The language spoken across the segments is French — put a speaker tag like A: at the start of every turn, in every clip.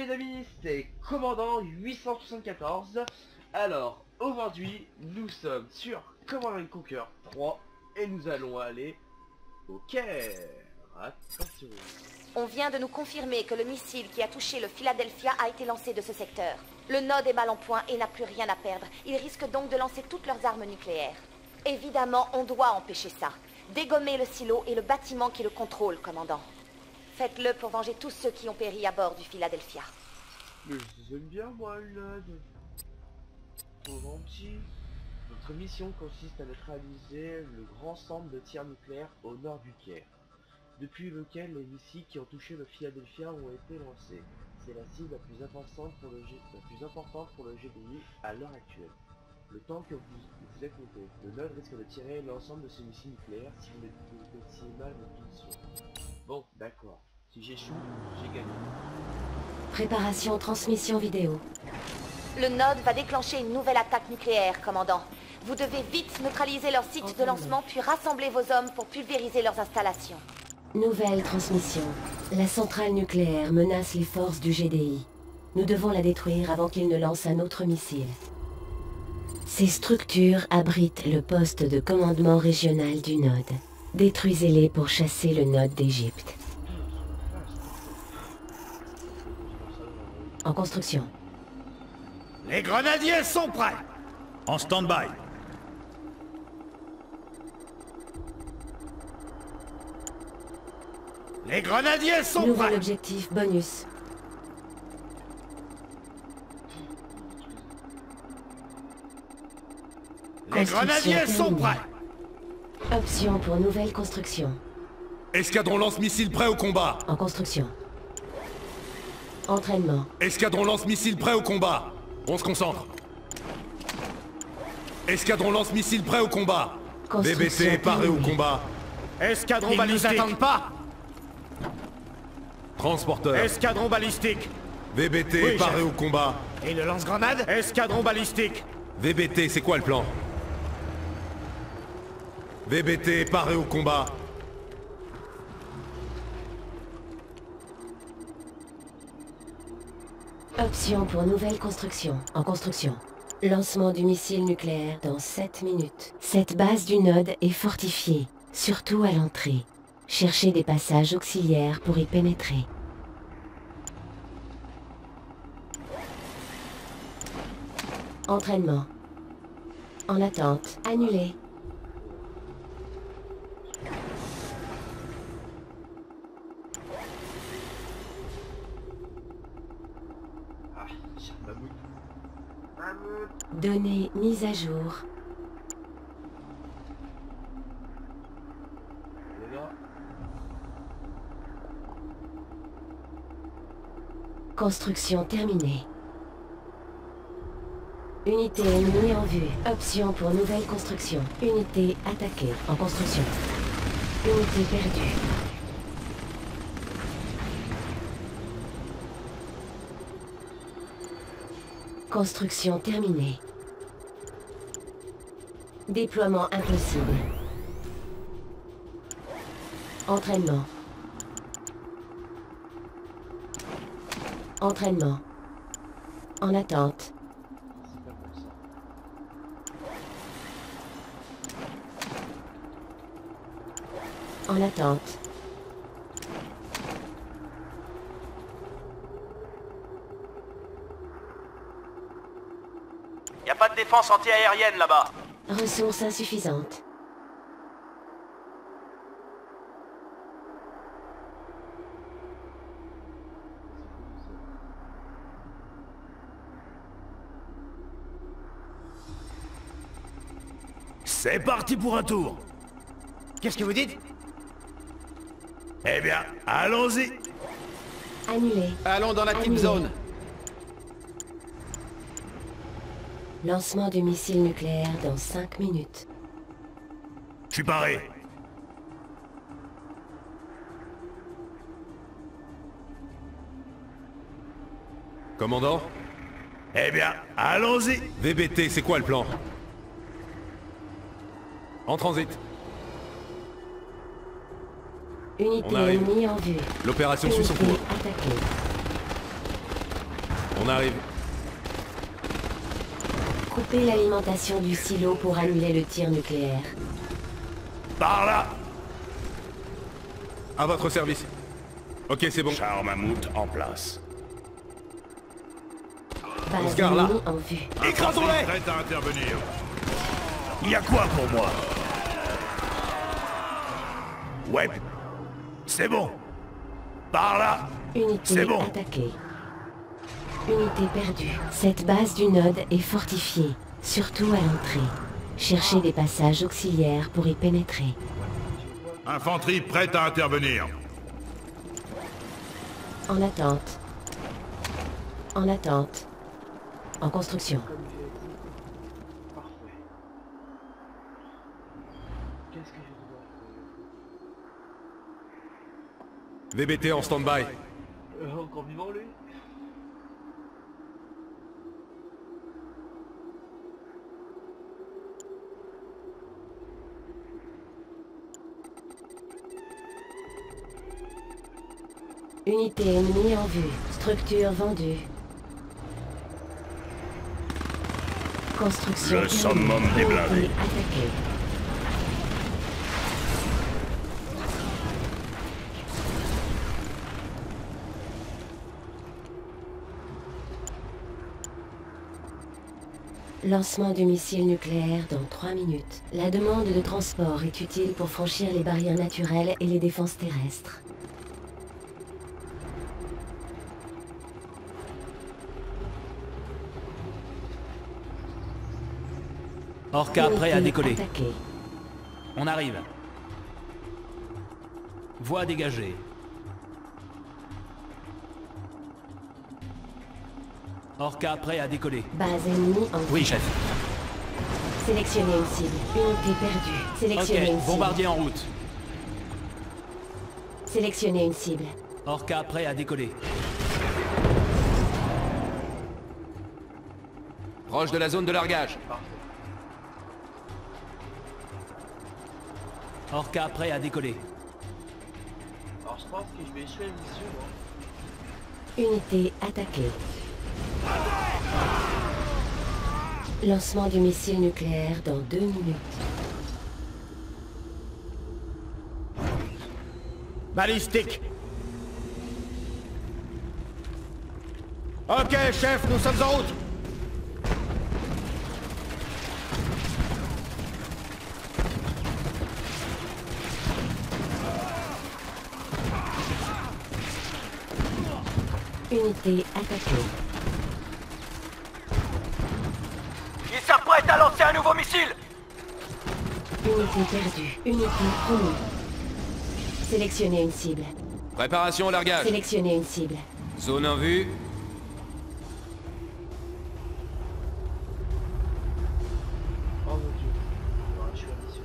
A: les amis, c'est Commandant 874. Alors, aujourd'hui, nous sommes sur Command & Conquer 3 et nous allons aller au Caire. Attention.
B: On vient de nous confirmer que le missile qui a touché le Philadelphia a été lancé de ce secteur. Le node est mal en point et n'a plus rien à perdre. Ils risquent donc de lancer toutes leurs armes nucléaires. Évidemment, on doit empêcher ça. Dégommer le silo et le bâtiment qui le contrôle, commandant. Faites-le pour venger tous ceux qui ont péri à bord du Philadelphia.
A: Mais j'aime bien moi le node. Trop gentil. Notre mission consiste à neutraliser le grand centre de tir nucléaire au nord du Caire, depuis lequel les missiles qui ont touché le Philadelphia ont été lancés. C'est la cible la plus importante pour le GDI à l'heure actuelle. Le temps que vous êtes monté, le node risque de tirer l'ensemble de ces missiles nucléaires si vous négociez mal votre mission. Bon, d'accord. Si j'échoue, j'ai gagné.
C: Préparation transmission vidéo.
B: Le node va déclencher une nouvelle attaque nucléaire, commandant. Vous devez vite neutraliser leur site de lancement puis rassembler vos hommes pour pulvériser leurs installations.
C: Nouvelle transmission. La centrale nucléaire menace les forces du GDI. Nous devons la détruire avant qu'il ne lance un autre missile. Ces structures abritent le poste de commandement régional du node. Détruisez-les pour chasser le node d'Égypte. En construction.
D: Les grenadiers sont prêts! En stand-by. Les grenadiers sont
C: Nouvel
D: prêts!
C: objectif bonus.
D: Les grenadiers sont
C: terminée.
D: prêts!
C: Option pour nouvelle construction.
E: Escadron lance-missile prêt au combat.
C: En construction. Entraînement.
E: Escadron lance-missile prêt au combat. On se concentre. Escadron lance-missile prêt au combat.
C: Construction
E: BBT paré au
C: terminée.
E: combat.
D: Escadron balistique! Ils nous attendent pas!
E: Transporteur.
D: Escadron balistique!
E: VBT
D: Oui,
E: paré
D: chef.
E: au combat.
D: Et le lance-grenade? Escadron balistique!
E: VBT, c'est quoi le plan? VBT paré au combat.
C: Option pour nouvelle construction. En construction. Lancement du missile nucléaire dans 7 minutes. Cette base du node est fortifiée, surtout à l'entrée. Cherchez des passages auxiliaires pour y pénétrer. Entraînement. En attente. Annulé.
A: Ah, j'ai un mammouth. Mammouth.
C: Données mises à jour.
A: Il est là.
C: Construction terminée. Unité ennemie en vue. Option pour nouvelle construction. Unité attaquée. En construction. Unité perdue. Construction terminée. Déploiement impossible. Entraînement. Entraînement. En attente.
A: C'est pas comme ça.
C: En attente.
D: Y a pas de défense anti-aérienne là-bas!
C: Ressources insuffisantes.
D: C'est parti pour un tour! Qu'est-ce que vous dites? Eh bien, allons-y!
C: Annulé.
F: Allons dans la team
C: Annulé.
F: zone.
C: Lancement du missile nucléaire dans 5 minutes.
D: Je suis paré!
E: Commandant.
D: Eh bien, allons-y!
E: VBT, c'est quoi le plan? En transit.
C: Unité
E: On arrive.
C: ennemie en vue.
E: L'opération suit son
C: Unité
E: cours.
C: attaquée.
E: arrive.
C: Coupez l'alimentation du silo pour annuler le tir nucléaire.
D: Par là!
E: À votre service. Ok, c'est bon.
D: Char mammouth en place.
C: Base
E: Oscar, là.
C: ennemie en vue.
D: Écrasons-les!
F: Prête à intervenir.
D: Il y a quoi pour moi? Ouais. C'est bon. Par là!
C: Unité
D: C'est bon.
C: attaquée. Unité perdue. Cette base du node est fortifiée, surtout à l'entrée. Cherchez des passages auxiliaires pour y pénétrer.
F: Infanterie prête à intervenir.
C: En attente. En attente. En construction.
A: Comme j'ai dit. Parfait. Qu'est-ce que je dois faire?
E: VBT en stand-by.
A: Encore vivant lui?
C: Unité ennemie en vue. Structure vendue. Construction
D: Le
C: terminée.
D: summum des blindés.
C: Unité attaquée. Lancement du missile nucléaire dans 3 minutes. La demande de transport est utile pour franchir les barrières naturelles et les défenses terrestres.
G: Orca prêt à
C: Unité
G: décoller.
C: attaquée.
G: On arrive. Voie dégagée. Orca prêt à décoller.
C: Base ennemie en vue.
G: Oui, chef.
C: Sélectionnez une cible. Unité perdue. Sélectionnez une
G: Ok,
C: cible.
G: bombardier en route.
C: Sélectionnez une cible.
G: Orca prêt à décoller.
E: Proche de la zone de largage.
G: Orca prêt à décoller.
A: Alors je pense que je vais échouer la mission, moi.
C: Unité attaquée. Lancement du missile nucléaire dans 2 minutes.
D: Balistique! Ok, chef, nous sommes en route!
C: Unité attaquée.
H: Ils s'apprêtent à lancer un nouveau missile!
C: Unité perdue. Unité promise. Sélectionnez une cible.
E: Préparation au largage.
C: Sélectionnez une cible.
E: Zone en vue.
A: Oh mon dieu. On va échouer la mission.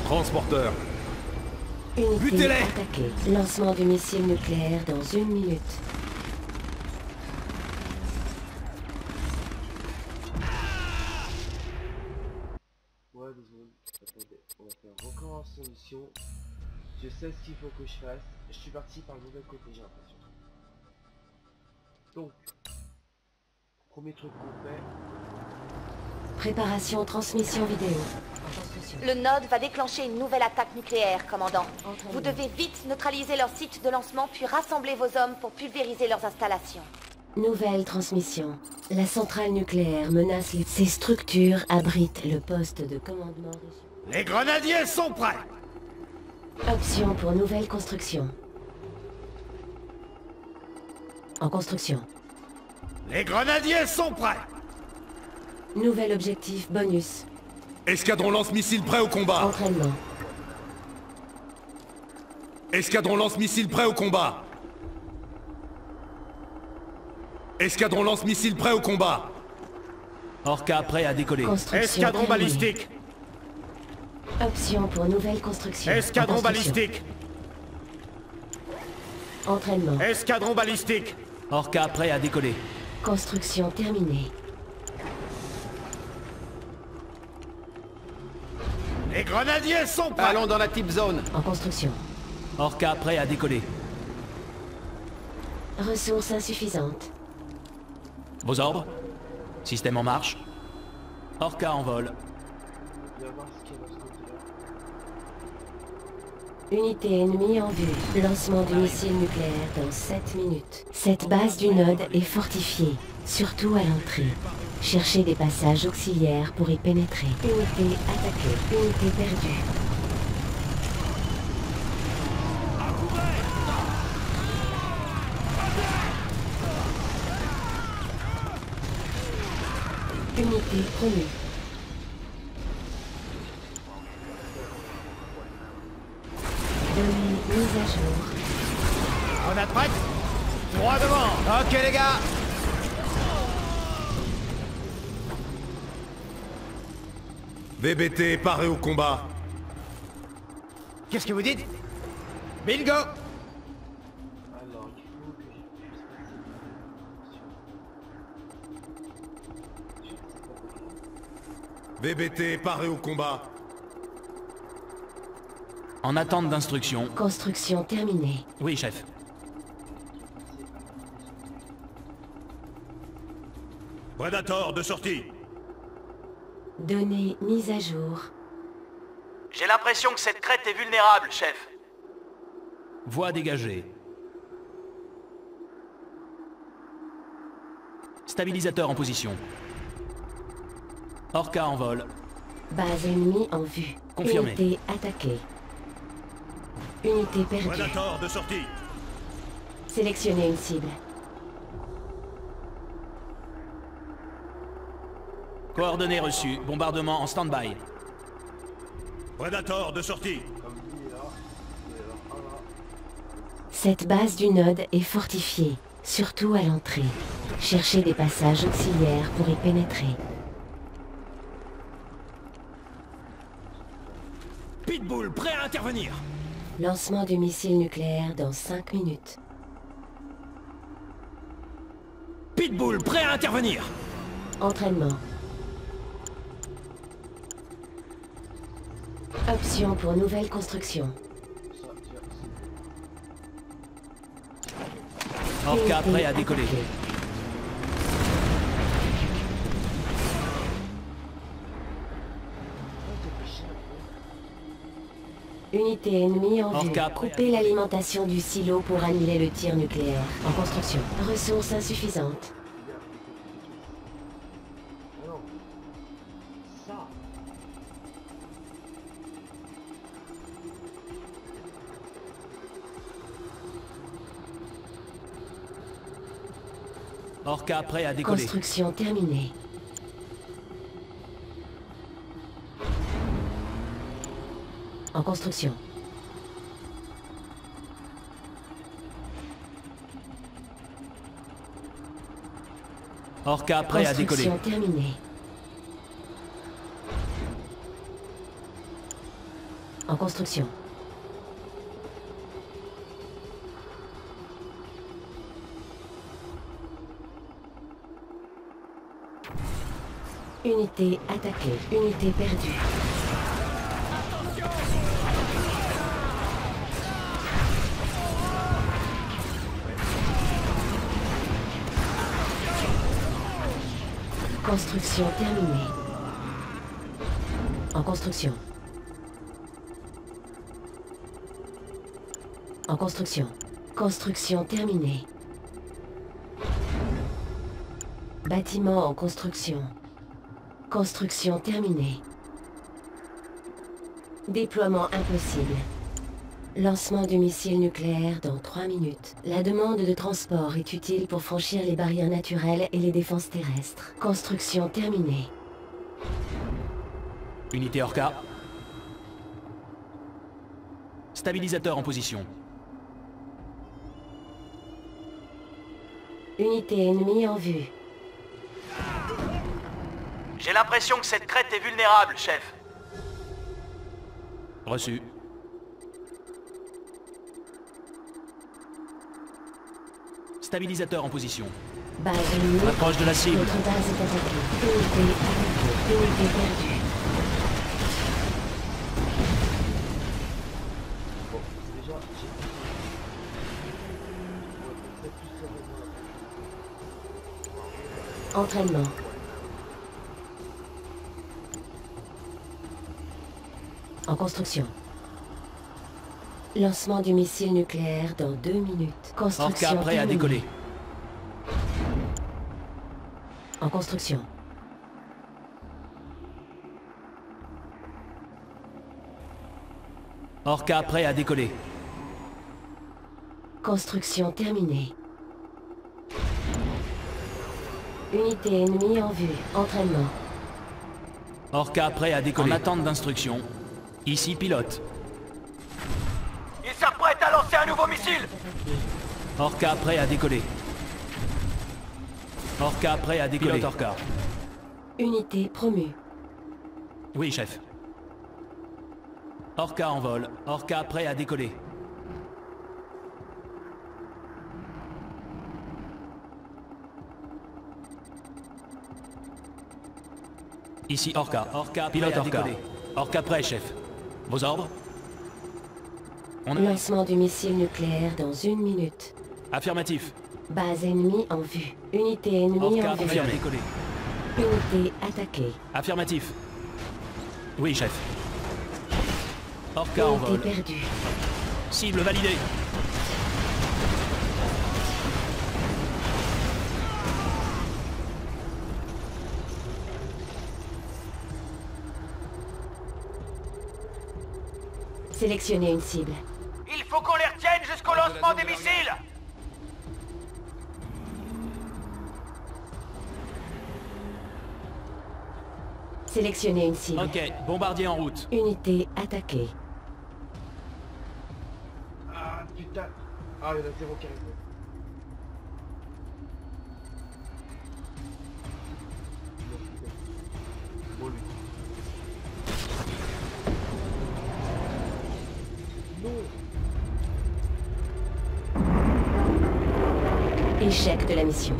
E: Transporteur.
C: Unité
D: Butez-les!
C: attaquée. Lancement du missile nucléaire dans 1 minute.
A: Ouais, 2 secondes. Attendez, on va faire recommencer la mission. Je sais ce qu'il faut que je fasse. Je suis parti par le mauvais côté, j'ai l'impression. Donc, premier truc qu'on fait.
C: Préparation transmission vidéo. En construction.
B: Le node va déclencher une nouvelle attaque nucléaire, commandant.
C: Entendu.
B: Vous devez vite neutraliser leur site de lancement puis rassembler vos hommes pour pulvériser leurs installations.
C: Nouvelle transmission. La centrale nucléaire menace les... Ces structures abritent le poste de commandement régional.
D: Les grenadiers sont prêts!
C: Option pour nouvelle construction. En construction.
D: Les grenadiers sont prêts!
C: Nouvel objectif bonus.
E: Escadron lance-missile prêt au combat.
C: Entraînement.
E: Escadron lance-missile prêt au combat. Escadron lance-missile prêt au combat.
G: Orca prêt à décoller.
C: Construction
D: Escadron
C: terminée.
D: balistique!
C: Option pour nouvelle construction.
D: Escadron
C: En construction.
D: balistique!
C: Entraînement.
D: Escadron balistique!
G: Orca prêt à décoller.
C: Construction terminée.
D: Les grenadiers sont prêts!
E: Allons dans la type zone.
C: En construction.
G: Orca prêt à décoller.
C: Ressources insuffisantes.
G: Vos ordres? Système en marche. Orca en vol.
A: On va voir ce qu'il y a dans ce côté-là.
C: Unité ennemie en vue. Lancement du missile nucléaire dans 7 minutes. Cette base du node est fortifiée, surtout à l'entrée. Cherchez des passages auxiliaires pour y pénétrer. Unité attaquée. Unité perdue. Unité promue. Données mise à jour.
D: Grenade prête? Droit devant! Ok les gars!
E: VBT, paré au combat.
D: Qu'est-ce que vous dites? Bingo!
A: Alors, il faut que je puisse passer.
E: VBT, paré au combat.
G: En attente d'instruction.
C: Construction terminée.
G: Oui, chef.
D: Predator de sortie.
C: Données mise à jour.
H: J'ai l'impression que cette crête est vulnérable, chef.
G: Voie dégagée. Stabilisateur en position. Orca en vol.
C: Base ennemie en vue.
G: Confirmé.
C: Unité attaquée. Unité perdue.
D: Predator de sortie.
C: Sélectionnez une cible.
G: Coordonnées reçues. Bombardement en stand-by.
D: Predator de sortie.
A: Comme lui est là, il est là, voilà.
C: Cette base du node est fortifiée, surtout à l'entrée. Cherchez des passages auxiliaires pour y pénétrer.
G: Pitbull prêt à intervenir.
C: Lancement du missile nucléaire dans 5 minutes.
G: Pitbull prêt à intervenir.
C: Entraînement. Option pour nouvelle construction.
A: Ça, tiens,
G: Orca
C: Unité
G: prêt à décoller.
C: attaquée. Unité ennemie en vue.
G: Orca.
C: Coupez l'alimentation du silo pour annuler le tir nucléaire. En construction. Ressources insuffisantes.
A: non. Ça.
G: Orca prêt à décoller.
C: Construction terminée. En construction.
G: Orca prêt à décoller.
C: Construction terminée. En construction. Unité attaquée. Unité perdue. Construction terminée. En construction. En construction. Construction terminée. Bâtiment en construction. Construction terminée. Déploiement impossible. Lancement du missile nucléaire dans 3 minutes. La demande de transport est utile pour franchir les barrières naturelles et les défenses terrestres. Construction terminée.
G: Unité Orca. Stabilisateur en position.
C: Unité ennemie en vue.
H: J'ai l'impression que cette crête est vulnérable, chef.
G: Reçu. Stabilisateur en position.
C: Base ennemie.
G: Approche de la cible.
C: Notre base est attaquée. Unité attaquée. Unité perdue. Entraînement. En construction. Lancement du missile nucléaire dans 2 minutes. Construction
G: Orca prêt à
C: terminée.
G: décoller.
C: En construction.
G: Orca prêt à décoller.
C: Construction terminée. Unité ennemie en vue. Entraînement.
G: Orca prêt à décoller. En attente d'instruction. Ici pilote.
H: Ils s'apprêtent à lancer un nouveau missile.
G: Orca prêt à décoller. Orca prêt à décoller. Pilote Orca.
C: Unité promue.
G: Oui, chef. Orca en vol. Orca prêt à décoller. Ici Orca. Orca pilote Orca. Orca prêt, chef. Vos ordres? On a...
C: Lancement du missile nucléaire dans 1 minute.
G: Affirmatif.
C: Base ennemie en vue. Unité ennemie
G: Orca
C: en vue.
G: confirmé. Décoller.
C: Unité attaquée.
G: Affirmatif. Oui, chef. Orca en
C: Unité
G: vol.
C: perdue.
G: Cible validée.
C: Sélectionnez une cible.
H: Il faut qu'on les retienne jusqu'au lancement des missiles.
C: Sélectionnez une cible.
G: Ok, bombardier en route.
C: Unité attaquée.
A: Ah putain. Ah, il y en a 0 qui arrive. Bon lui. Non.
C: Échec de la mission.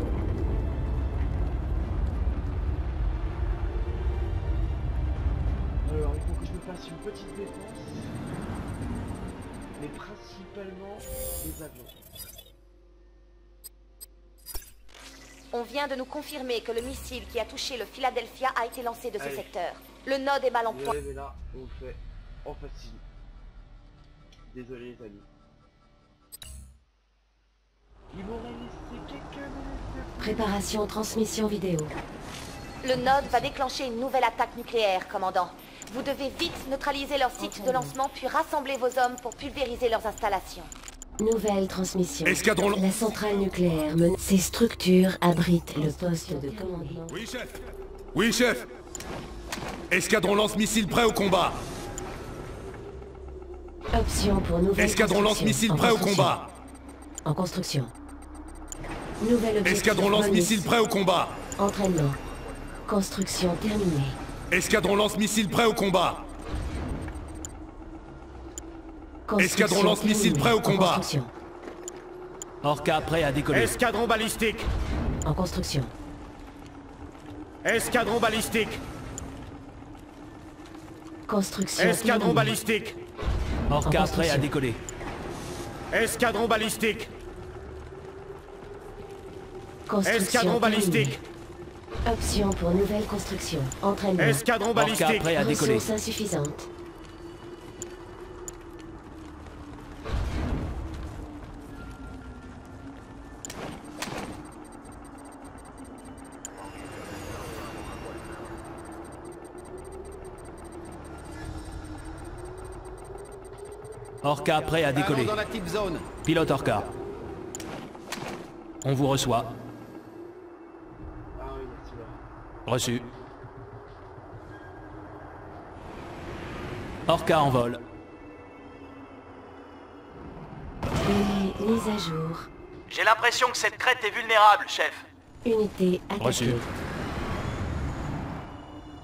A: Alors, il faut que je me fasse une petite défense. Mais principalement des avions.
B: On vient de nous confirmer que le missile qui a touché le Philadelphia a été lancé de ce
A: Allez.
B: secteur. Le node est mal en point.
A: Ouais, mais là, on le fait en facile. Désolé les amis. Il m'aurait laissé quelques minutes de...
C: Préparation transmission vidéo.
B: Le node va déclencher une nouvelle attaque nucléaire, commandant. Vous devez vite neutraliser leur site de lancement puis rassembler vos hommes pour pulvériser leurs installations.
C: Nouvelle transmission.
E: Escadron...
C: La centrale nucléaire menace. Ces structures abritent le poste de commandement.
E: Oui, chef. Oui, chef. Escadron lance-missile prêt au combat.
C: Option pour nouvelle
E: Escadron
C: construction.
E: lance-missile
C: En
E: prêt au
C: construction.
E: combat.
C: En construction. Nouvel objectif.
E: Escadron lance-missile prêt au combat.
C: Entraînement. Construction terminée.
E: Escadron lance-missile prêt au combat.
C: Construction
E: Escadron lance-missile
C: terminée.
E: prêt au
C: En
E: combat.
C: construction.
G: Orca prêt à décoller.
H: Escadron balistique.
C: En construction.
H: Escadron balistique.
C: Construction
H: Escadron
C: terminée.
H: balistique.
G: Orca
C: En
G: prêt à
C: construction.
G: décoller.
H: Escadron balistique.
C: Construction
H: Escadron
C: terminée.
H: balistique.
C: Option pour nouvelle construction. Entraînement.
H: Escadron
G: Orca
H: balistique.
G: prêt à décoller.
C: Ressources insuffisantes.
G: Orca prêt à décoller.
E: Allons dans l'active zone.
G: Pilote Orca. On vous reçoit.
A: Ah oui, merci là.
G: Reçu. Orca en vol.
C: Données mise à jour.
H: J'ai l'impression que cette crête est vulnérable, chef.
C: Unité attaquée.
G: Reçu.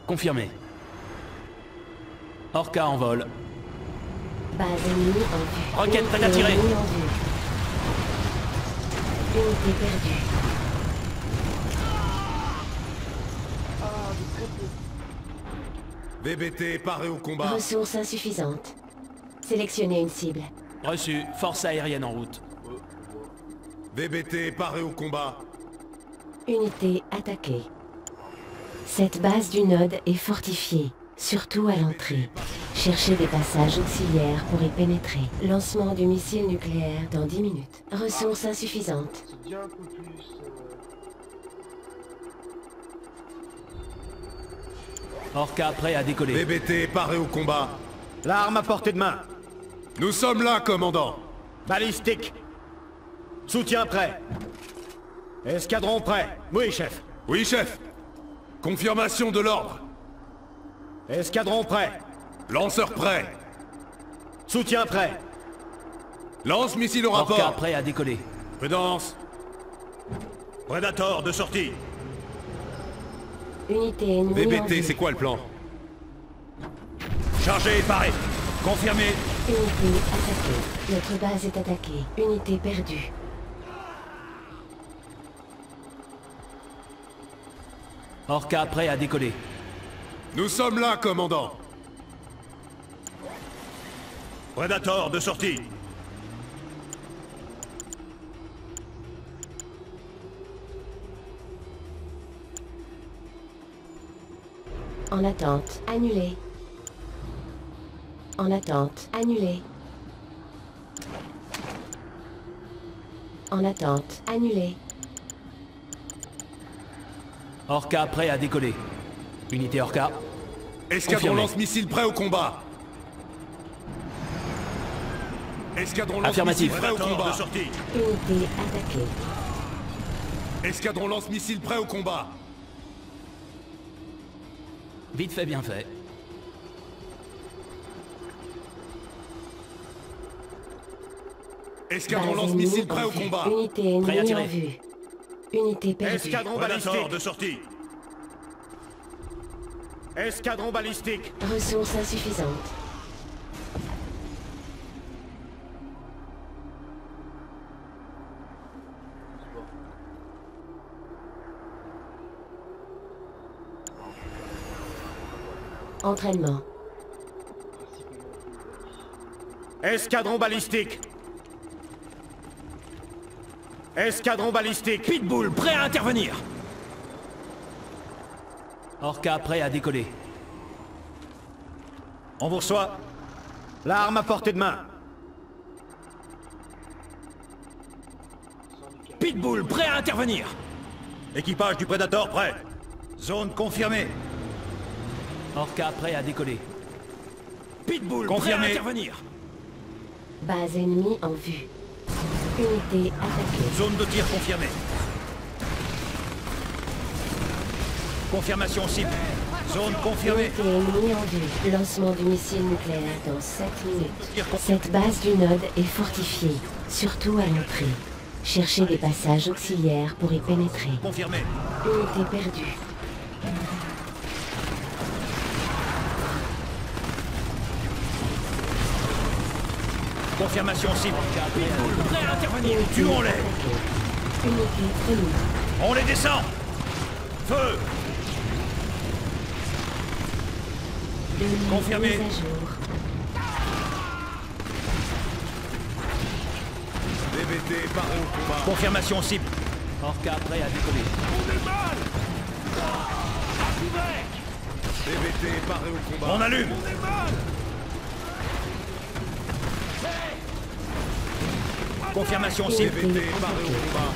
G: Confirmé. Orca en vol.
C: Base ennemie en vue.
G: Roquette prête à
C: Unité
G: tirer.
C: ennemie en vue. Unité perdue.
E: VBT paré au combat.
C: Ressources insuffisantes. Sélectionnez une cible.
G: Reçu. Force aérienne en route.
E: VBT paré au combat.
C: Unité attaquée. Cette base du node est fortifiée, surtout à l'entrée. Cherchez des passages auxiliaires pour y pénétrer. Lancement du missile nucléaire dans 10 minutes. Ressources insuffisantes.
A: C'est bien un peu plus...
G: Orca prêt à décoller.
E: BBT paré au combat.
D: L'arme à portée de main.
E: Nous sommes là, commandant.
D: Balistique. Soutien prêt. Escadron prêt. Oui, chef.
E: Oui, chef. Confirmation de l'ordre.
D: Escadron prêt.
E: Lanceur prêt.
D: Soutien prêt.
E: Lance-missile au
G: Orca
E: rapport.
G: prêt à décoller.
E: Prudence.
F: Predator de sortie.
C: Unité ennemie en
E: BBT,
C: vue.
E: c'est quoi le plan?
F: Chargé et paré. Confirmé.
C: Unité attaquée. Notre base est attaquée. Unité perdue.
G: Orca prêt à décoller.
E: Nous sommes là, commandant.
F: Predator de sortie.
C: En attente. Annulé. En attente. Annulé. En attente. Annulé.
G: Orca prêt à décoller. Unité Orca.
E: Escadron
G: Confirmé.
E: lance-missile prêt au combat. Escadron lance-missile
G: Affirmatif.
E: prêt au
F: Predator de
E: combat.
F: sortie.
C: Unité attaquée.
E: Escadron lance-missile prêt au combat.
G: Vite fait, bien fait.
E: Escadron
C: Base
E: lance-missile
C: ennemie
E: prêt
C: en
E: au
C: vue.
E: combat.
C: Unité
G: Prêt à
C: ennemie
G: tirer.
C: en vue. Unité perdue.
D: Escadron
F: Predator
D: balistique.
F: de sortie.
D: Escadron balistique.
C: Ressources insuffisantes. Entraînement.
D: Escadron balistique. Escadron balistique.
G: Pitbull prêt à intervenir. Orca prêt à décoller.
D: On vous reçoit. L'arme à portée de main.
G: Pitbull prêt à intervenir.
F: Équipage du Predator prêt. Zone confirmée.
G: Orca prêt à décoller. Pitbull
F: Confirmé.
G: prêt à intervenir.
C: Base ennemie en vue. Unité attaquée.
F: Zone de tir confirmée. Confirmation cible. Zone confirmée.
C: Unité ennemie en vue. Lancement du missile nucléaire dans 7 minutes. Cette base du node est fortifiée, surtout à l'entrée. Cherchez des passages auxiliaires pour y pénétrer.
F: Confirmé.
C: Unité perdue.
F: Confirmation cible.
G: Pitbull prêt à intervenir.
C: Unité
F: Tuons-les.
C: attaquée. Unité prévenue.
F: On les descend. Feu.
C: Ennemi
F: Confirmé.
C: mise à jour.
E: BBT paré au combat.
F: Confirmation cible.
G: Orca prêt à décoller.
E: BBT paré au combat.
F: On allume. Confirmation cible.
E: BBT paré au combat.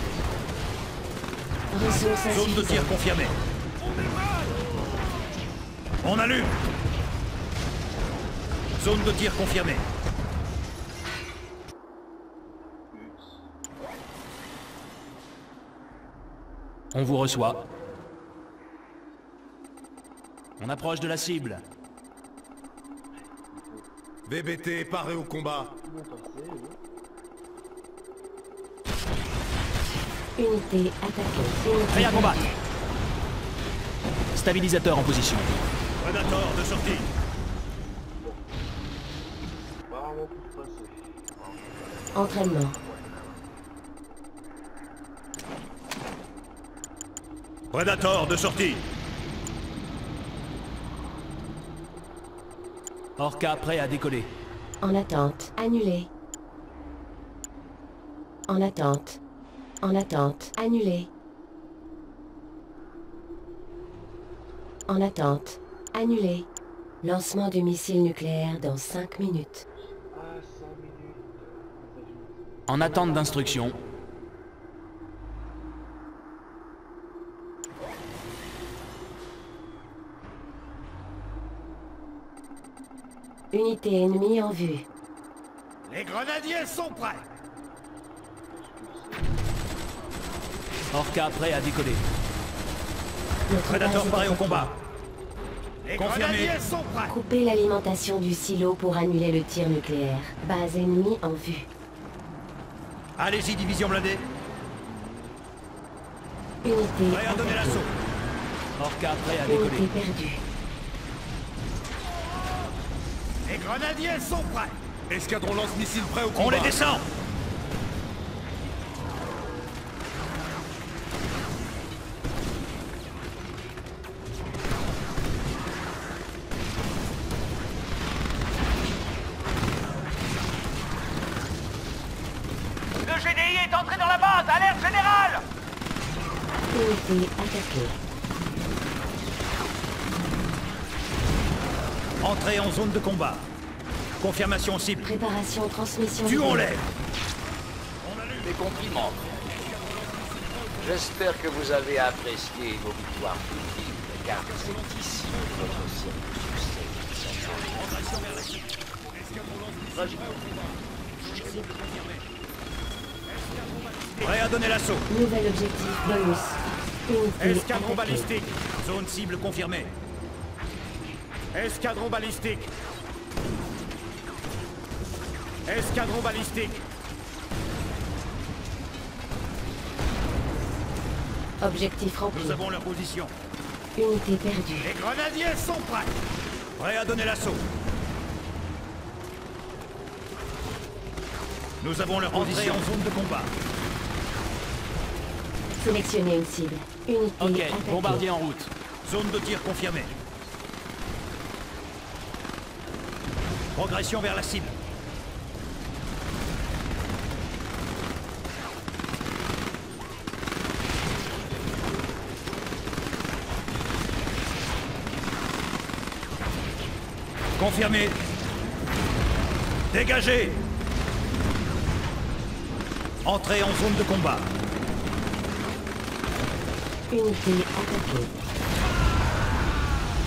C: Ressources
F: Zone de tir
C: insuffisantes.
F: confirmée. On allume. Zone de tir confirmée.
G: On vous reçoit. On approche de la cible.
E: BBT paré au combat.
C: Unité attaquée. Unité
G: Prêt à combattre.
C: perdue.
G: Stabilisateur en position.
F: Predator de sortie.
A: Apparemment pour passer.
C: Entraînement.
F: Predator de sortie.
G: Orca prêt à décoller.
C: En attente. Annulé. En attente. En attente. Annulé. En attente. Annulé. Lancement du missile nucléaire dans 5 minutes.
A: Ah, 5 minutes.
G: En attente d'instruction.
C: Unité ennemie en vue.
D: Les grenadiers sont prêts.
G: Orca prêt à décoller.
C: Notre
F: Predator
C: base est
F: paré au
C: attaquée.
F: combat.
D: Les
F: Confirmé.
D: grenadiers sont prêts.
C: Coupez l'alimentation du silo pour annuler le tir nucléaire. Base ennemie en vue.
F: Allez-y, division blindée.
C: Unité
F: Prêt à donner
C: attaquée.
F: l'assaut.
G: Orca prêt à
C: Unité
G: décoller.
C: perdue.
D: Les grenadiers sont prêts.
E: Escadron lance-missile prêt au combat.
F: On les descend.
H: Le GDI est entré dans la base. Alerte générale.
C: Unité attaquée.
F: Entrée en zone de combat. Confirmation cible.
C: Préparation transmission.
F: Tuons-les.
I: Mes compliments. J'espère que vous avez apprécié vos victoires publiques, car c'est ici que votre succès.
F: Prêt à donner l'assaut.
C: Nouvel objectif bonus. Unité
D: Escadron
C: attaquée.
D: balistique.
F: Zone cible confirmée.
D: Escadron balistique. Escadron balistique.
C: Objectif rempli.
F: Nous avons leur position.
C: Unité perdue.
D: Les grenadiers sont prêts.
F: Prêt à donner l'assaut. Nous avons leur position. En zone de combat.
C: Sélectionnez une cible. Unité
G: Ok,
C: attaquée.
G: bombardier en route.
F: Zone de tir confirmée. Progression vers la cible. Confirmé. Dégagez. Entrée en zone de combat.
C: Unité attaquée.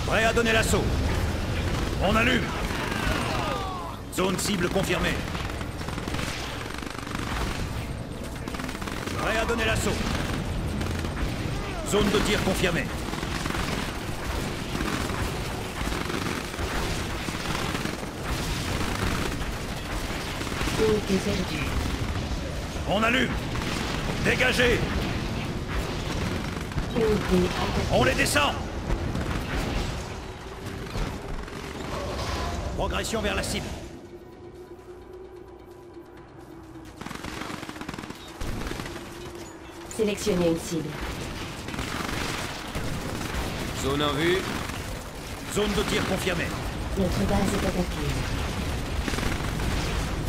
F: Prêt à donner l'assaut. On allume. Zone cible confirmée. Prêt à donner l'assaut. Zone de tir confirmée.
C: Unité perdue.
F: On allume. Dégagez.
C: Unité attaquée.
F: On les descend. Progression vers la cible.
C: Sélectionnez une cible.
E: Zone en vue.
F: Zone de tir confirmée.
C: Notre base est attaquée.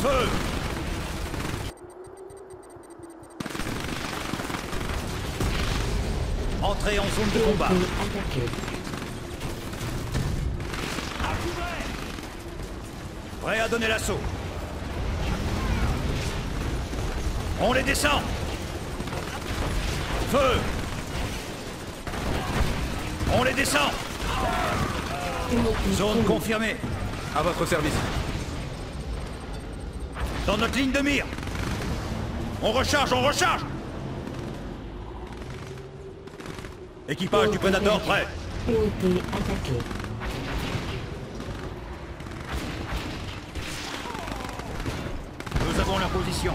F: Feu. Entrée en zone de combat.
C: Unité attaquée.
F: Prêt à donner l'assaut. On les descend. Feu. On les descend.
C: Unité
F: Zone
C: perdue.
F: confirmée.
E: À votre service.
F: Dans notre ligne de mire. On recharge, on recharge. Équipage du Predator prêt.
C: Unité attaquée.
F: Nous avons leur position.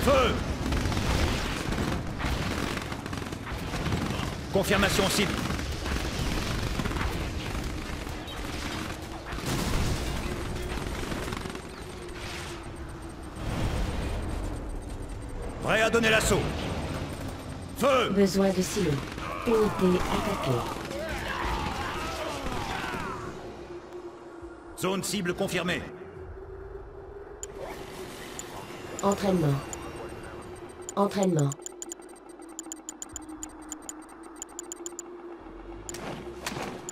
F: Feu. Confirmation cible. Prêt à donner l'assaut. Feu.
C: Besoin de silo. Unité attaquée.
F: Zone cible confirmée.
C: Entraînement. Entraînement.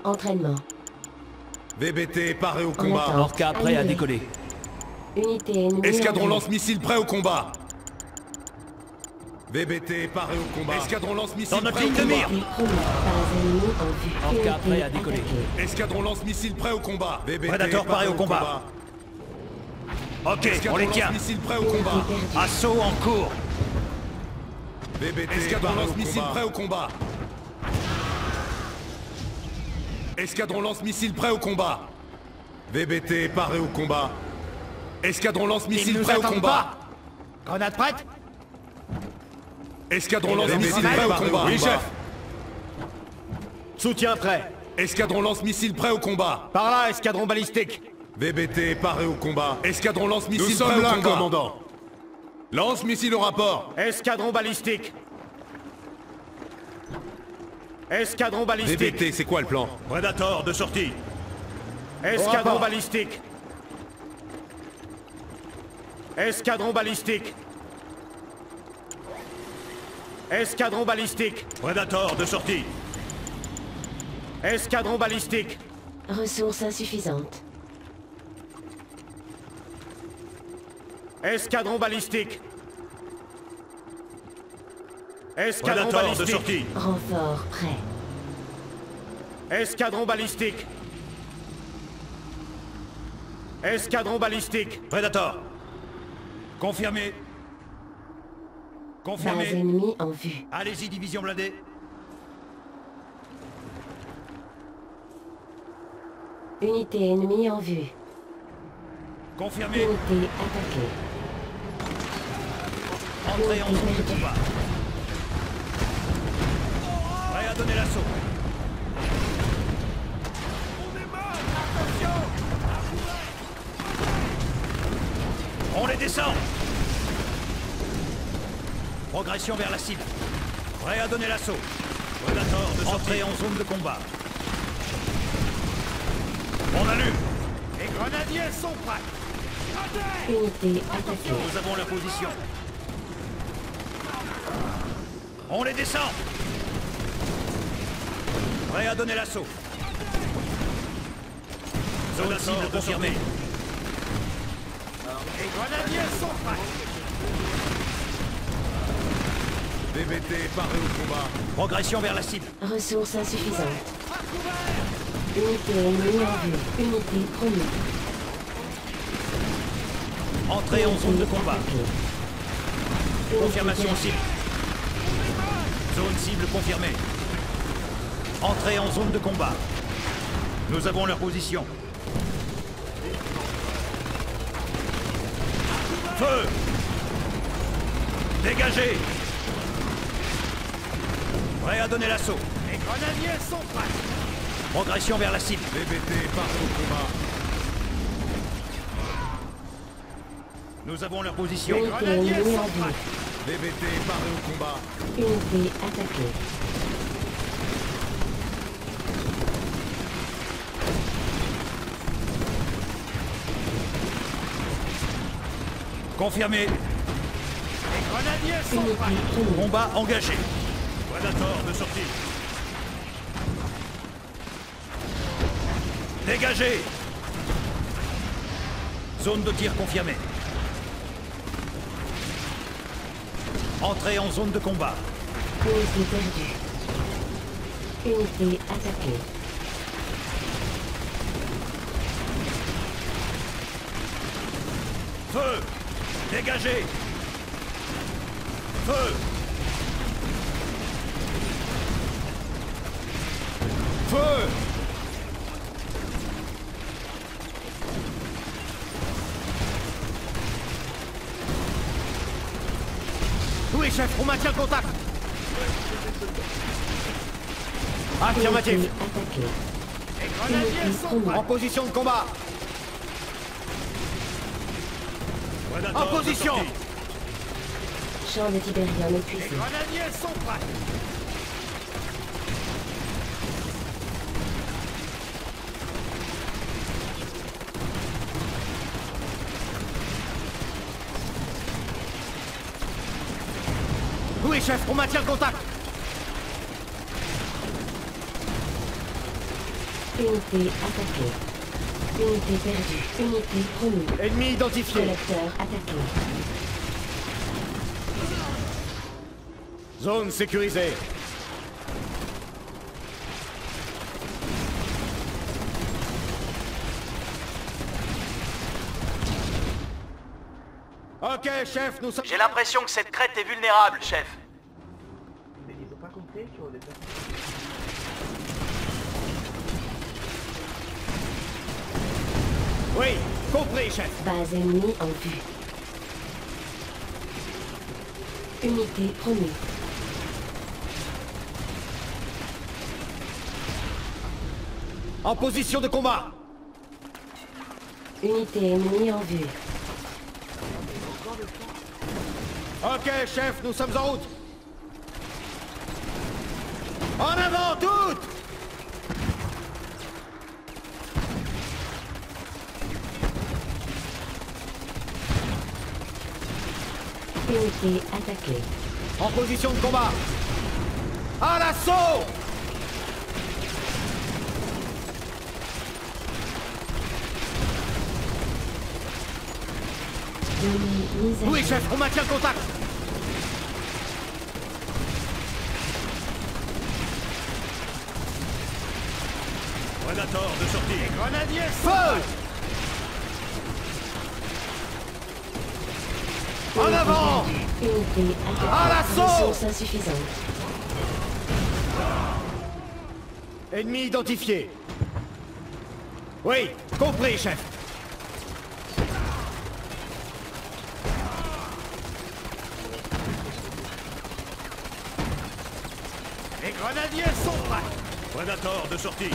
C: Entraînement.
E: VBT paré au
C: En
E: combat.
C: attente.
G: Orca prêt à
C: Annulé.
G: décoller.
C: Unité ennemie.
E: Escadron
C: en vue.
E: lance-missile prêt au combat. VBT paré au combat. Escadron lance-missile
F: Dans notre
E: prêt au
F: ligne de
E: combat.
F: mire.
C: Unité promu. Base ennemie en vue.
G: Orca
C: Unité
G: prêt à décoller.
C: attaquée.
E: Escadron lance-missile prêt au combat. VBT
F: Predator paré au combat. Ok, on
E: Escadron
F: les tient.
E: lance-missile prêt au
C: Unité
E: combat.
C: perdue.
F: Assaut en cours.
E: VBT escadron lance-missile prêt au combat. Escadron lance-missile prêt au combat. VBT paré au combat. Escadron
F: Ils
E: lance-missile
F: nous
E: prêt au
F: attendent
E: combat.
F: pas. Grenade prête?
E: Escadron lance-missile prêt au combat.
F: Oui, chef. Soutien prêt.
E: Escadron lance-missile prêt au combat.
F: Par là, escadron balistique.
E: VBT paré au combat. Escadron
J: Nous
E: lance-missile
J: sommes
E: prêt au
J: là,
E: combat.
J: commandant.
E: Lance-missile au rapport.
F: Escadron balistique. Escadron balistique.
E: VBT, c'est quoi le plan?
F: Predator de sortie. Escadron balistique. Escadron balistique. Escadron balistique. Predator de sortie. Escadron balistique.
C: Ressources insuffisantes.
F: Escadron balistique. Escadron
D: Predator de
F: balistique.
D: sortie.
C: Renfort prêt.
F: Escadron balistique. Escadron balistique.
D: Predator. Confirmé.
C: Base
D: Confirmé.
C: ennemie en vue.
D: Allez-y, division blindée.
C: Unité ennemie en vue.
D: Confirmé.
C: Unité attaquée.
D: Entrez en zone de combat. Prêt à donner l'assaut. On les descend. Progression vers la cible. Prêt à donner l'assaut. Predator de sortie en zone de combat. On allume.
F: Les grenadiers sont prêts.
C: Unité attaquée.
D: Nous avons la position. On les descend. Prêt à donner l'assaut. Zone cible confirmée.
F: Les grenadiers sont prêts.
E: VBT paré au combat.
D: Progression vers la cible.
C: Ressources insuffisantes. Unité ennemie en vue. Unité promise.
D: Entrée en zone de combat.
C: Attaquée.
D: Confirmation
C: Unité
D: cible. Zone cible confirmée. Entrée en zone de combat. Nous avons leur position. Feu! Dégagez! Prêt à donner l'assaut.
F: Les grenadiers sont prêts.
D: Progression vers la cible.
E: VBT paré au combat.
D: Nous avons leur position.
C: Unité ennemie en vue.
E: VBT paré au combat.
C: Unité attaquée.
D: Confirmé.
F: Les grenadiers sont
C: Unité
F: prêts.
C: promise.
D: Combat engagé. Predator de sortie. Dégagez. Zone de tir confirmée. Entrée en zone de combat.
C: Unité perdue. Unité attaquée.
D: Feu. Dégagez. Feu.
E: Feu!
F: Oui, chef, on maintient le contact. Affirmatif.
C: Unité attaquée.
F: Les grenadiers
C: Unité
F: sont
C: promise.
F: prêts. En position de combat.
D: Predator
F: En
D: de
F: position.
D: sortie.
C: Champ de Tiberium
F: Les
C: épuisé.
F: grenadiers sont prêts. Oui, chef, on maintient le contact.
C: Unité attaquée. Unité perdue. Unité promue.
F: Ennemi identifié.
C: Collecteur attaqué.
F: Zone sécurisée. Ok, chef, nous sommes...
H: J'ai l'impression que cette crête est vulnérable, chef.
A: Mais ils ont pas compris qu'on est pas...
F: Oui, compris, chef.
C: Base ennemie en vue. Unité promue.
F: En position de combat.
C: Unité ennemie en vue.
F: Ok, chef, nous sommes en route. En avant, toutes!
C: Unité attaquée.
F: En position de combat. À l'assaut!
C: Mise à
F: Oui,
C: jour.
F: chef, on maintient le contact.
D: Predator de sortie.
F: Grenadier, feu! En avant!
C: Unité attaquée.
F: À l'assaut!
C: Ressources insuffisantes.
F: Ennemi identifié. Oui, compris, chef. Les grenadiers sont prêts.
D: Predator de sortie.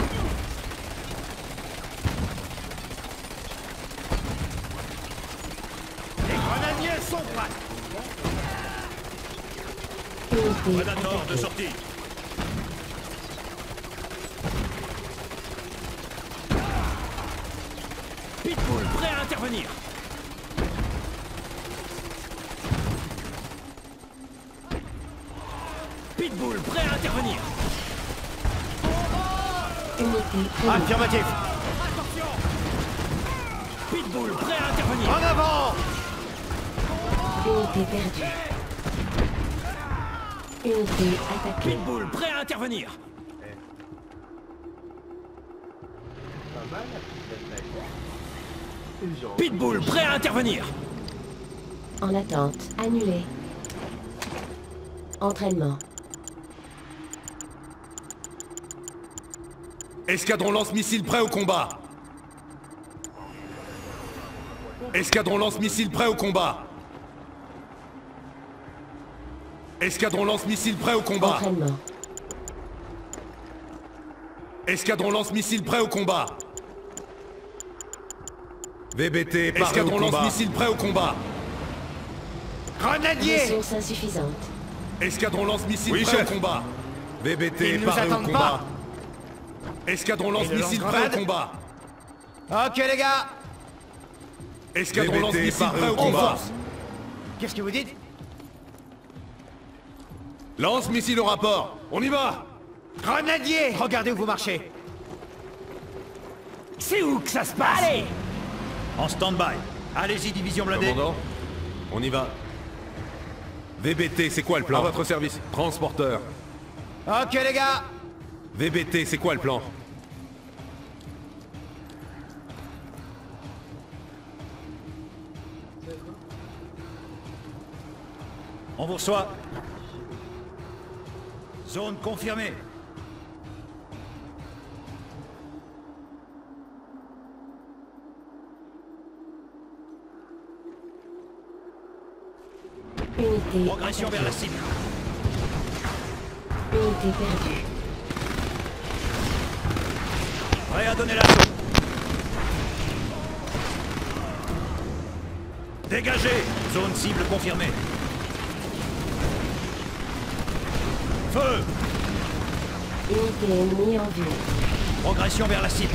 F: Les grenadiers sont prêts.
C: Unité
D: Predator de
C: attaquée.
D: sortie.
G: Pitbull, prêt à intervenir. Pitbull, prêt à intervenir.
C: Unité promue.
F: Affirmatif.
G: Pitbull, prêt à intervenir.
F: En avant!
C: Unité perdue. Unité attaquée.
G: Pitbull, prêt à intervenir.
A: Pas mal la petite attaque. Genre...
G: Pitbull, prêt à intervenir.
C: En attente. Annulé. Entraînement.
E: Escadron lance-missile prêt au combat. Escadron lance-missile prêt au combat. Escadron lance-missile prêt au combat.
C: Entraînement.
E: Escadron lance-missile prêt au combat. VBT paré Escadron lance-missile prêt au combat.
F: Grenadier!
C: Ressources insuffisantes.
E: Escadron lance-missile Oui, prêt chef. au combat. VBT
F: Ils nous
E: paré au
F: attendent
E: combat.
F: pas.
E: Escadron
F: Et le
E: lance-missile prêt
F: lance-grenade
E: au combat.
F: Ok, les gars.
E: Escadron lance-missile prêt au combat.
F: Qu'est-ce que vous dites?
E: Lance-missile au rapport. On y va.
F: Grenadier! Regardez où vous marchez.
G: C'est où que ça se passe? Allez!
D: En stand-by. Allez-y, division blindée.
E: Commandant, on y va. VBT, c'est quoi le plan? À votre service. Transporteur.
F: Ok, les gars.
E: VBT, c'est quoi le plan?
D: On vous reçoit. Zone confirmée.
C: Unité
D: Progression vers la cible.
C: Unité perdue.
D: Prêt à donner l'assaut. Dégagez. Zone cible confirmée. Feu.
C: Unité ennemie en vue.
D: Progression vers la cible.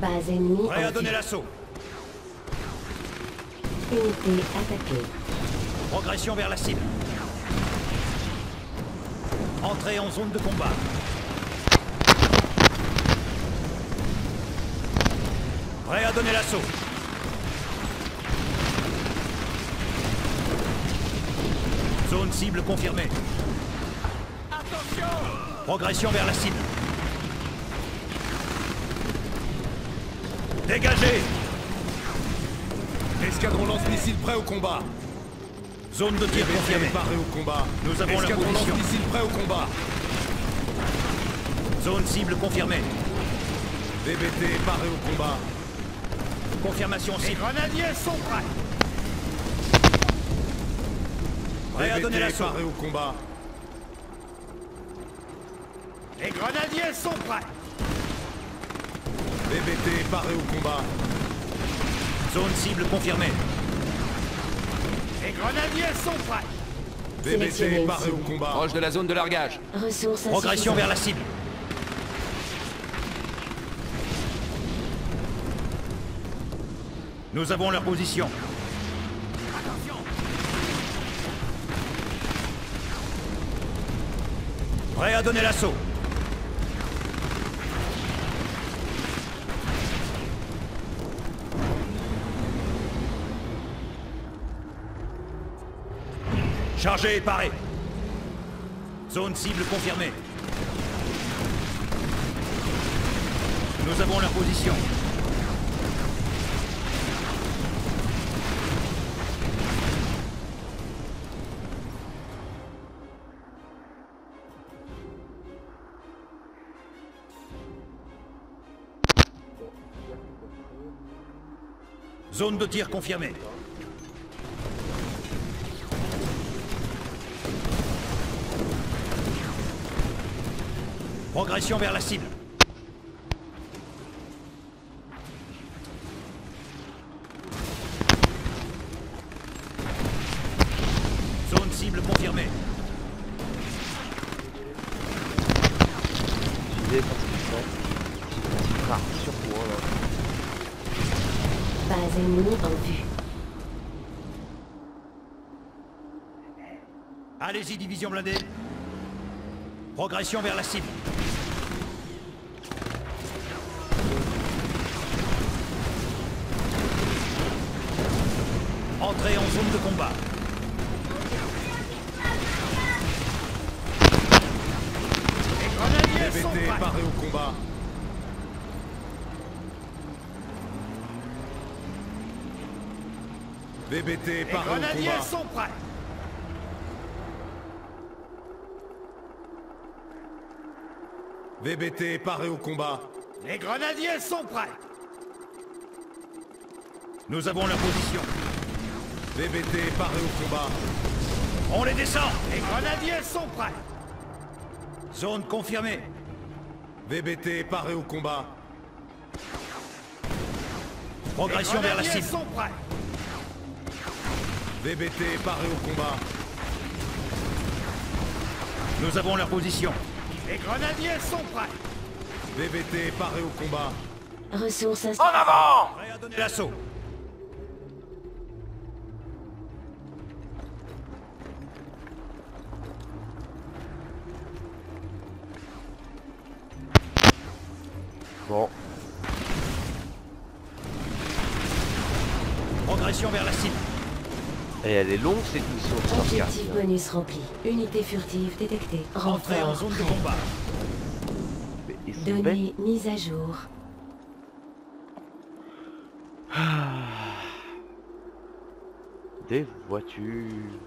C: Base ennemie
D: Prêt à
C: en
D: donner
C: vue.
D: l'assaut.
C: Unité attaquée.
D: Progression vers la cible. Entrez en zone de combat. Prêt à donner l'assaut. Zone cible confirmée.
H: Attention!
D: Progression vers la cible. Dégagez!
E: Escadron lance-missile prêt au combat.
D: Zone de tir
E: VBT
D: confirmée.
E: paré au combat.
D: Nous avons leur
E: Escadron
D: position.
E: lance-missile prêt au combat.
D: Zone cible confirmée.
E: VBT paré au combat.
D: Confirmation
H: Les
D: cible.
H: grenadiers sont prêts!
D: Prêt à donner
E: VBT
D: l'assaut.
E: paré au combat.
H: Les grenadiers sont prêts!
E: VBT paré au combat.
D: Zone cible confirmée.
H: Les grenadiers sont prêts!
C: Sélectionnez
E: VBT
C: une
E: paré au
C: cible.
E: combat.
F: Proche de la zone de largage.
C: Ressources
D: Progression vers
C: insuffisantes.
D: la cible. Nous avons leur position. Prêt à donner l'assaut. Chargé et paré. Zone cible confirmée. Nous avons leur position. Zone de tir confirmée. Progression vers la cible. Zone cible confirmée.
A: J'ai parce qu'il fait rare sur moi là.
C: Base ennemie en vue.
D: Allez-y, division blindée. Progression vers la cible. Entrez en zone de combat.
H: Les grenadiers sont
E: VBT
H: prêts!
E: paré au combat. VBT
H: Les
E: paré au
H: grenadiers
E: combat.
H: sont prêts!
E: VBT paré au combat.
H: Les grenadiers sont prêts!
D: Nous avons leur position.
E: VBT paré au combat.
D: On les descend.
H: Les grenadiers sont prêts!
D: Zone confirmée.
E: VBT paré au combat.
D: Progression vers la
H: Les grenadiers
D: cible.
H: sont prêts!
E: VBT paré au combat.
D: Nous avons leur position.
H: Les grenadiers sont prêts!
E: VBT paré au combat.
C: Ressources
H: En
C: insuffisantes.
H: avant!
D: Prêt à donner l'assaut.
A: Bon,
D: Progression vers la cible.
A: et elle est longue cette mission de sauvegarde.
C: Objectif bonus rempli. Unité furtive détectée.
D: Entrez en
C: Renfort
D: zone de
C: prêt.
D: combat.
A: Mais ils sont bêtes.
C: Données mises à jour.
A: Des voitures.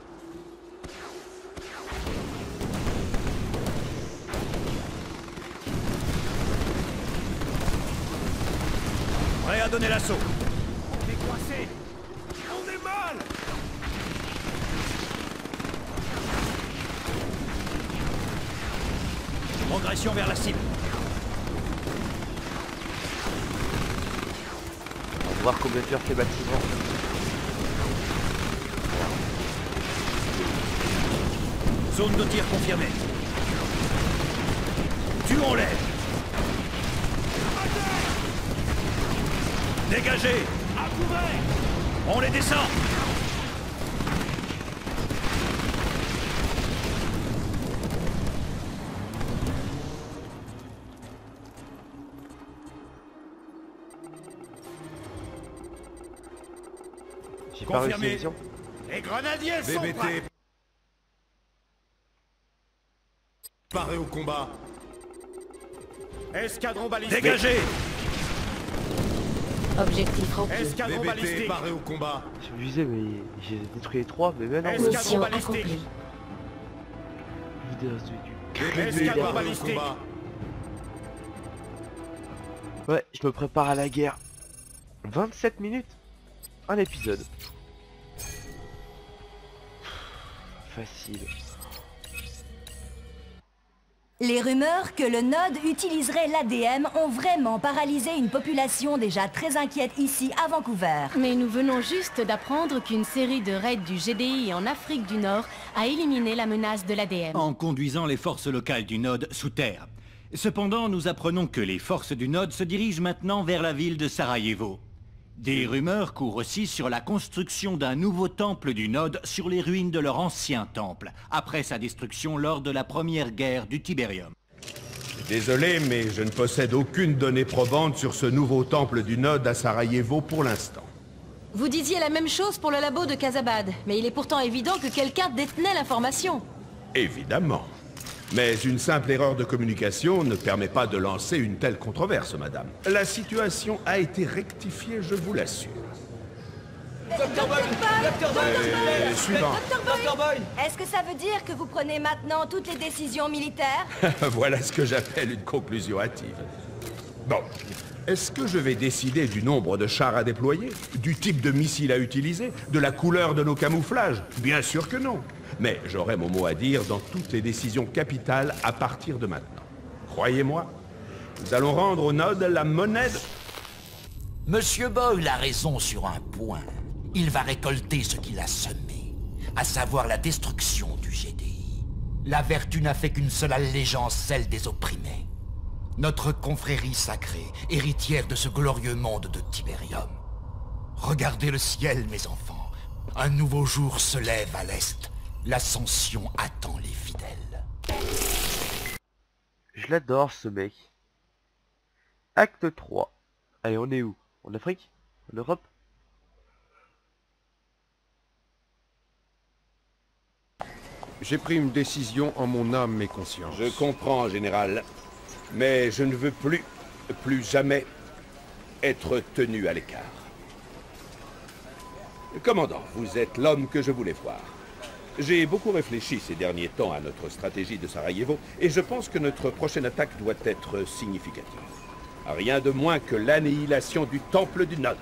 D: Prêt à donner l'assaut.
H: On est coincé! On est mal!
D: Progression vers la cible.
A: On va voir combien de ces bâtiments.
D: Zone de tir confirmée. Tuons-les. Dégagez.
H: À couvert!
D: On les descend.
A: J'ai pas réussi la
F: Confirmé.
A: mission.
F: Les grenadiers sont prêts.
E: VBT. Paré au combat.
F: Escadron balistique.
D: Dégagez!
C: Objectif rempli.
F: Escadron
E: VBT
F: balistique.
E: paré au combat.
A: Je me disais, mais j'ai détruit les 3, mais maintenant...
F: Escadron
C: Mission
F: balistique.
C: accomplie.
A: Vidéo du
E: VBT
F: Escadron
E: paré au
F: balistique.
E: combat.
A: Ouais, je me prépare à la guerre. 27 minutes. Un épisode. Facile.
J: Les rumeurs que le Node utiliserait l'ADM ont vraiment paralysé une population déjà très inquiète ici à Vancouver.
K: Mais nous venons juste d'apprendre qu'une série de raids du GDI en Afrique du Nord a éliminé la menace de l'ADM.
D: En conduisant les forces locales du Node sous terre. Cependant, nous apprenons que les forces du Node se dirigent maintenant vers la ville de Sarajevo. Des rumeurs courent aussi sur la construction d'un nouveau temple du Node sur les ruines de leur ancien temple, après sa destruction lors de la première guerre du Tiberium.
E: Désolé, mais je ne possède aucune donnée probante sur ce nouveau temple du Node à Sarajevo pour l'instant.
K: Vous disiez la même chose pour le labo de Casabad, mais il est pourtant évident que quelqu'un détenait l'information.
E: Évidemment. Mais une simple erreur de communication ne permet pas de lancer une telle controverse, madame. La situation a été rectifiée, je vous l'assure. Suivant.
J: Dr. Boyle, est-ce que ça veut dire que vous prenez maintenant toutes les décisions militaires?
E: Voilà ce que j'appelle une conclusion hâtive. Bon. Est-ce que je vais décider du nombre de chars à déployer? Du type de missile à utiliser? De la couleur de nos camouflages? Bien sûr que non. Mais j'aurai mon mot à dire dans toutes les décisions capitales à partir de maintenant. Croyez-moi, nous allons rendre au Node la monnaie de...
I: Monsieur Boyle a raison sur un point. Il va récolter ce qu'il a semé, à savoir la destruction du GDI. La vertu n'a fait qu'une seule allégeance, celle des opprimés. Notre confrérie sacrée, héritière de ce glorieux monde de Tiberium. Regardez le ciel, mes enfants. Un nouveau jour se lève à l'est. L'ascension attend les fidèles.
A: Je l'adore ce mec. Acte 3. Allez, on est où? En Afrique? En Europe?
L: J'ai pris une décision en mon âme et conscience.
E: Je comprends, général. Mais je ne veux plus jamais, être tenu à l'écart. Commandant, vous êtes l'homme que je voulais voir. J'ai beaucoup réfléchi ces derniers temps à notre stratégie de Sarajevo, et je pense que notre prochaine attaque doit être significative. Rien de moins que l'annihilation du temple du Node.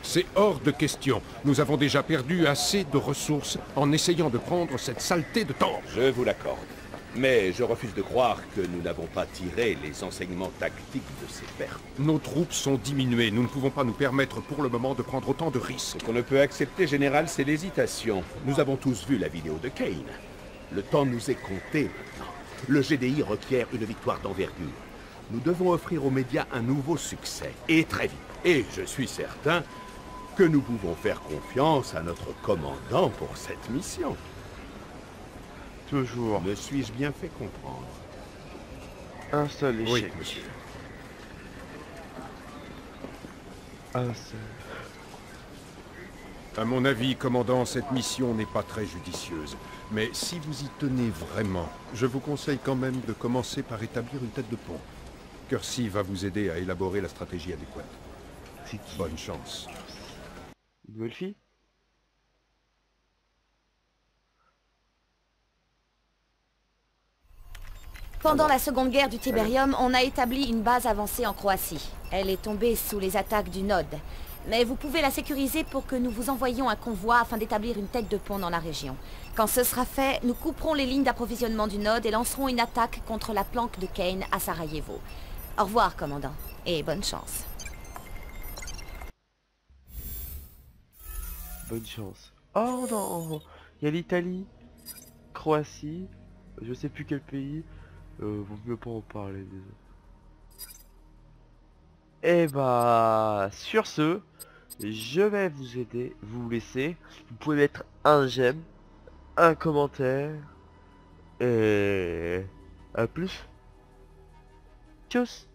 L: C'est hors de question. Nous avons déjà perdu assez de ressources en essayant de prendre cette saleté de temple.
E: Je vous l'accorde. Mais je refuse de croire que nous n'avons pas tiré les enseignements tactiques de ces pertes.
L: Nos troupes sont diminuées. Nous ne pouvons pas nous permettre pour le moment de prendre autant de risques.
E: Ce qu'on ne peut accepter, général, c'est l'hésitation. Nous avons tous vu la vidéo de Kane. Le temps nous est compté maintenant. Le GDI requiert une victoire d'envergure. Nous devons offrir aux médias un nouveau succès, et très vite. Et je suis certain que nous pouvons faire confiance à notre commandant pour cette mission.
A: Toujours.
E: Me suis-je bien fait comprendre?
A: Un seul échec.
L: Oui, monsieur.
A: Un seul.
L: À mon avis, commandant, cette mission n'est pas très judicieuse. Mais si vous y tenez vraiment, je vous conseille quand même de commencer par établir une tête de pont. Kersey va vous aider à élaborer la stratégie adéquate.
A: C'est qui?
L: Bonne chance.
A: Une nouvelle fille?
B: Pendant la seconde guerre du Tiberium, on a établi une base avancée en Croatie. Elle est tombée sous les attaques du Node. Mais vous pouvez la sécuriser pour que nous vous envoyions un convoi afin d'établir une tête de pont dans la région. Quand ce sera fait, nous couperons les lignes d'approvisionnement du Node et lancerons une attaque contre la planque de Kane à Sarajevo. Au revoir, commandant, et bonne chance.
A: Bonne chance. Oh non! Il y a l'Italie, Croatie, je sais plus quel pays. Vaut mieux pas en parler, désolé. Et bah, sur ce, je vais vous aider, vous laisser. Vous pouvez mettre un j'aime, un commentaire, et à plus. Tchuss.